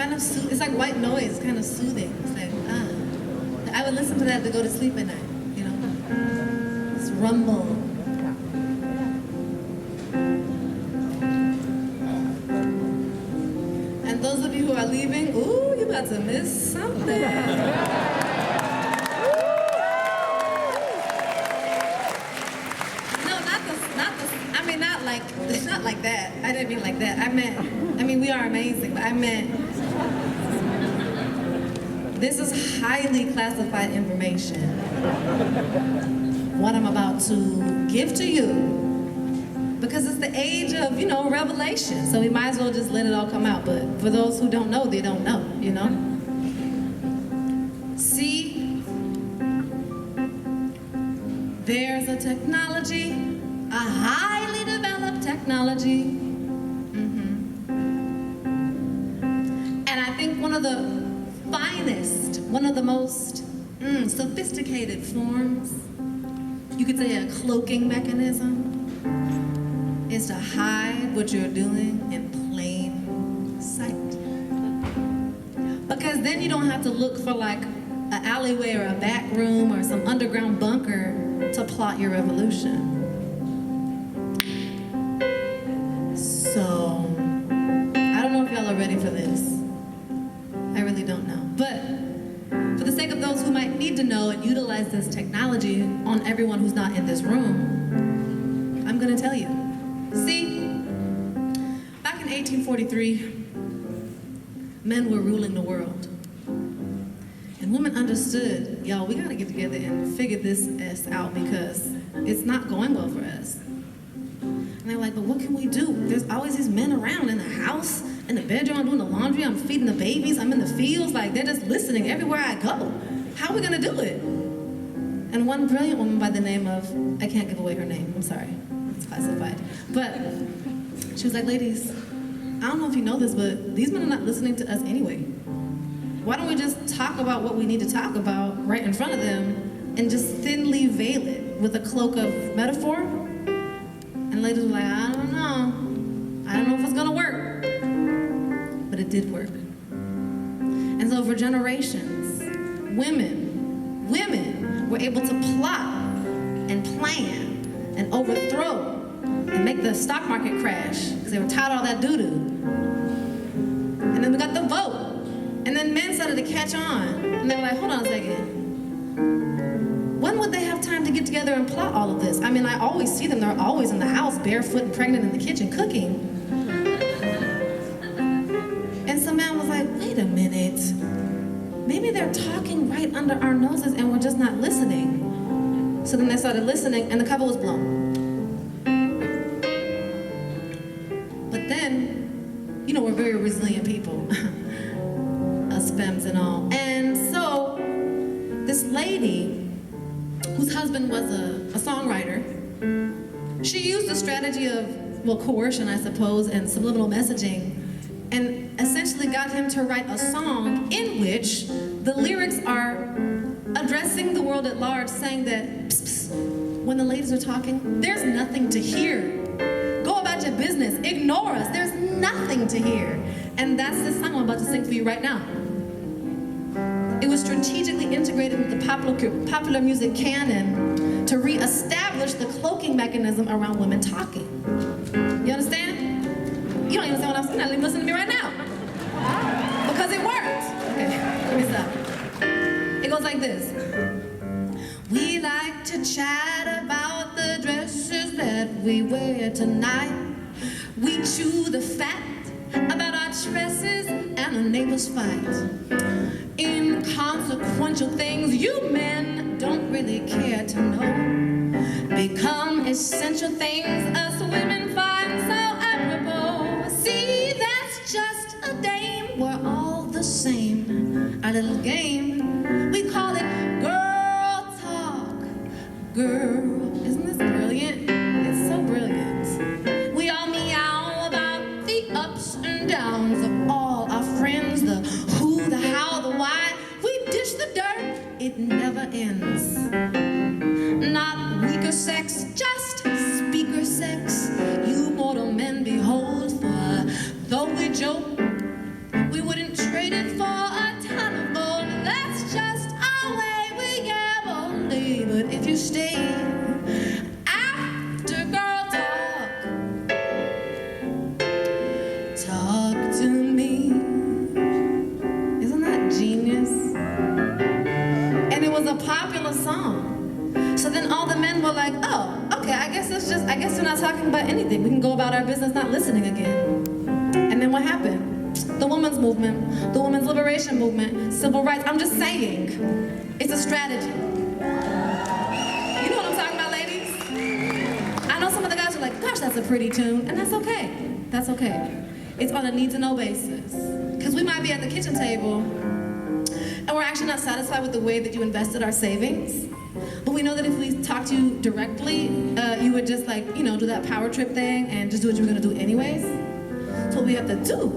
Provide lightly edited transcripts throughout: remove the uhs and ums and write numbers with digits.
kind of it's like white noise, kind of soothing. It's like, I would listen to that to go to sleep at night, you know? This rumble. And those of you who are leaving, ooh, you're about to miss something. Not like that. I didn't mean like that. I mean, we are amazing, but I meant this is highly classified information. What I'm about to give to you, because it's the age of, you know, revelation. So we might as well just let it all come out. But for those who don't know, they don't know, you know? See, there's a technology, a highly developed technology. And I think one of the finest, one of the most sophisticated forms, you could say a cloaking mechanism, is to hide what you're doing in plain sight. Because then you don't have to look for like an alleyway or a back room or some underground bunker to plot your revolution. So, I don't know if y'all are ready for this. I really don't know. But for the sake of those who might need to know and utilize this technology on everyone who's not in this room, I'm gonna tell you. See, back in 1843, men were ruling the world. And women understood, y'all, we gotta get together and figure this S out because it's not going well for us. And they're like, but what can we do? There's always these men around in the house, in the bedroom, I'm doing the laundry, I'm feeding the babies, I'm in the fields, like they're just listening everywhere I go. How are we gonna do it? And one brilliant woman by the name of, I can't give away her name, I'm sorry, it's classified. But she was like, ladies, I don't know if you know this, but these men are not listening to us anyway. Why don't we just talk about what we need to talk about right in front of them and just thinly veil it with a cloak of metaphor? And ladies were like, I don't know if it's gonna work. But it did work. And so for generations, women were able to plot and plan and overthrow and make the stock market crash because they were tired of all that doo-doo. And then we got the vote. And then men started to catch on. And they were like, hold on a second. When would they have time to get together and plot all of this? I mean, I always see them, they're always in the house, barefoot and pregnant in the kitchen cooking. And some man was like, wait a minute. Maybe they're talking right under our noses and we're just not listening. So then they started listening and the cover was blown. But then, you know, we're very resilient people. Us femmes and all. And so, this lady, whose husband was a songwriter, she used the strategy of, well, coercion, I suppose, and subliminal messaging, and essentially got him to write a song in which the lyrics are addressing the world at large, saying that, psst, psst, when the ladies are talking, there's nothing to hear. Go about your business, ignore us, there's nothing to hear. And that's the song I'm about to sing for you right now. It was strategically integrated with the popular music canon to re-establish the cloaking mechanism around women talking. You understand? You don't even understand what I'm saying. You're not even listening to me right now. Because it worked. Okay, let me stop. It goes like this. We like to chat about the dresses that we wear tonight. We chew the fat about our tresses and our neighbors fight. Inconsequential things you men don't really care to know become essential things us women find so apropos. See, that's just a dame, we're all the same. Our little game, we call it girl talk. Girl, isn't this brilliant? It's so brilliant. We all meow about the ups and downs of all our friends, the who, the how, the why. We dish the dirt, it never ends. Not weaker sex, just speaker sex. You mortal men behold, for though we joke, we wouldn't trade talk to me. Isn't that genius? And it was a popular song. So then all the men were like, oh, okay, I guess we're not talking about anything. We can go about our business not listening again. And then what happened? The women's movement, the women's liberation movement, civil rights. I'm just saying, it's a strategy. You know what I'm talking about, ladies? I know some of the guys are like, gosh, that's a pretty tune, and that's okay. That's okay. It's on a need-to-know basis. Because we might be at the kitchen table, and we're actually not satisfied with the way that you invested our savings. But we know that if we talk to you directly, you would just like, do that power trip thing and just do what you were gonna do anyways. So what we have to do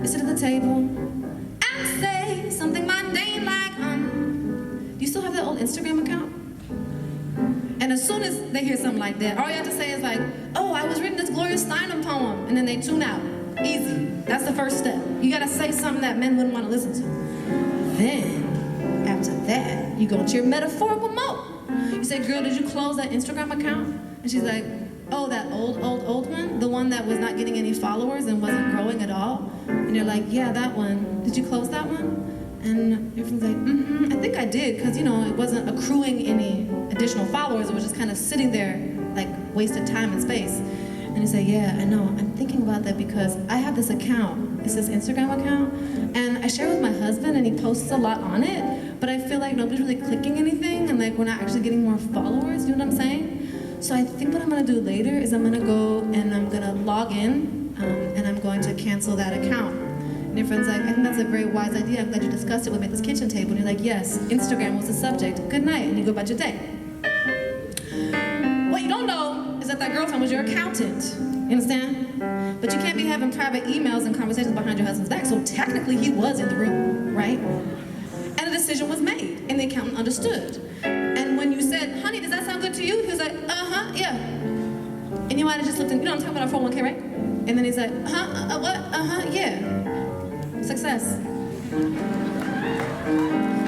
is sit at the table and say something mundane like, do you still have that old Instagram account? And as soon as they hear something like that, all you have to say is like, oh, I was reading this Gloria Steinem poem, and then they tune out. Easy. That's the first step. You gotta say something that men wouldn't want to listen to. Then, after that, you go to your metaphorical mode. You say, girl, did you close that Instagram account? And she's like, oh, that old one? The one that was not getting any followers and wasn't growing at all? And you're like, yeah, that one. Did you close that one? And your friend's like, I think I did, because, it wasn't accruing any additional followers. It was just kind of sitting there, like, wasted time and space. And you say, yeah, I know. I'm thinking about that because I have this account. It's this Instagram account. And I share it with my husband, and he posts a lot on it. But I feel like nobody's really clicking anything, and, like, we're not actually getting more followers. You know what I'm saying? So I think what I'm going to do later is I'm going to go and I'm going to log in, and I'm going to cancel that account. And your friend's like, I think that's a very wise idea. I'm glad you discussed it with me at this kitchen table. And you're like, yes, Instagram was the subject. Good night. And you go about your day. What you don't know is that girlfriend was your accountant. You understand? But you can't be having private emails and conversations behind your husband's back. So technically he was in the room, right? And a decision was made, and the accountant understood. And when you said, honey, does that sound good to you? He was like, yeah. And you might have just looked in, I'm talking about our 401k, right? And then he's like, what? Yeah. Success.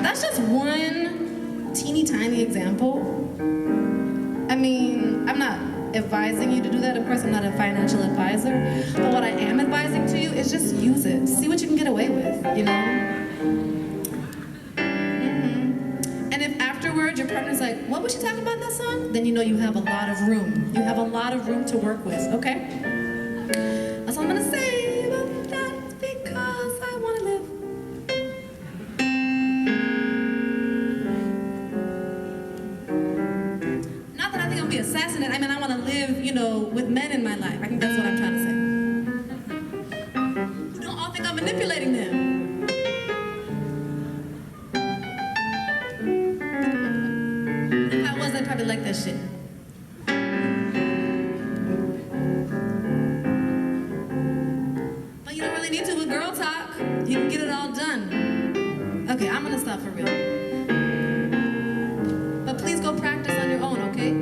That's just one teeny tiny example. I mean, I'm not advising you to do that. Of course, I'm not a financial advisor. But what I am advising to you is just use it. See what you can get away with, And if afterwards your partner's like, what was she talking about in that song? Then you know you have a lot of room. You have a lot of room to work with, okay? That's all I'm gonna say about that because I wanna live. Not that I think I'm gonna be assassinated. I mean, I wanna live, with men in my life. I think that's what I'm trying to say. You don't all think I'm manipulating them. I'd probably like that shit. But you don't really need to with girl talk. You can get it all done. Okay, I'm gonna stop for real. But please go practice on your own, okay?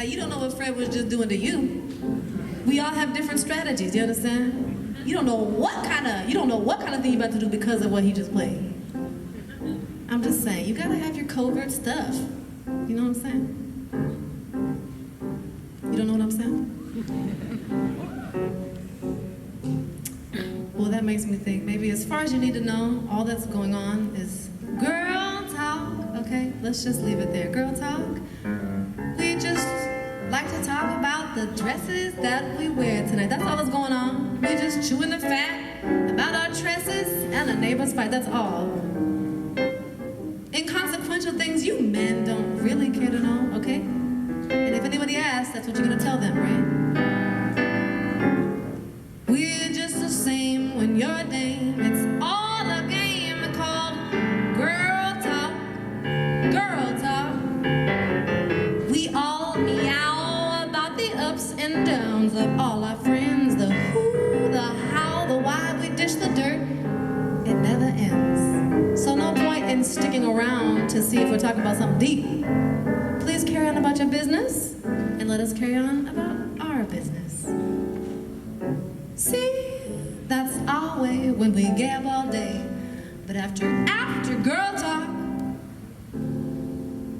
Like, you don't know what Fred was just doing to you. We all have different strategies, you understand? You don't know what kind of thing you're about to do because of what he just played. I'm just saying, you gotta have your covert stuff. You know what I'm saying? You don't know what I'm saying? Well, that makes me think, maybe as far as you need to know, all that's going on is girl talk, okay? Let's just leave it there. Girl talk. We just like to talk about the dresses that we wear tonight. That's all that's going on. We just chewing the fat about our tresses and a neighbor's fight. That's all. Inconsequential things you men don't really care to know, okay? And if anybody asks, that's what you're gonna tell them, right? We're just the same when you're a dame. It's all a game called girl talk. Girl talk. We all meow about the ups and downs of all our friends. The who, the how, the why. We dish the dirt. It never ends. So no point in sticking around to see if we're talking about something deep. Please carry on about your business, and let us carry on about our business. See, that's our way when we gab all day. But after girl talk,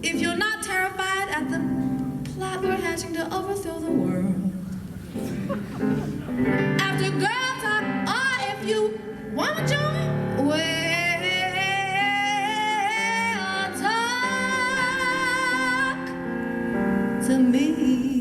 if you're not terrified at the plot we're hatching to overthrow the world. After girl talk, or if you want to join, well, talk to me.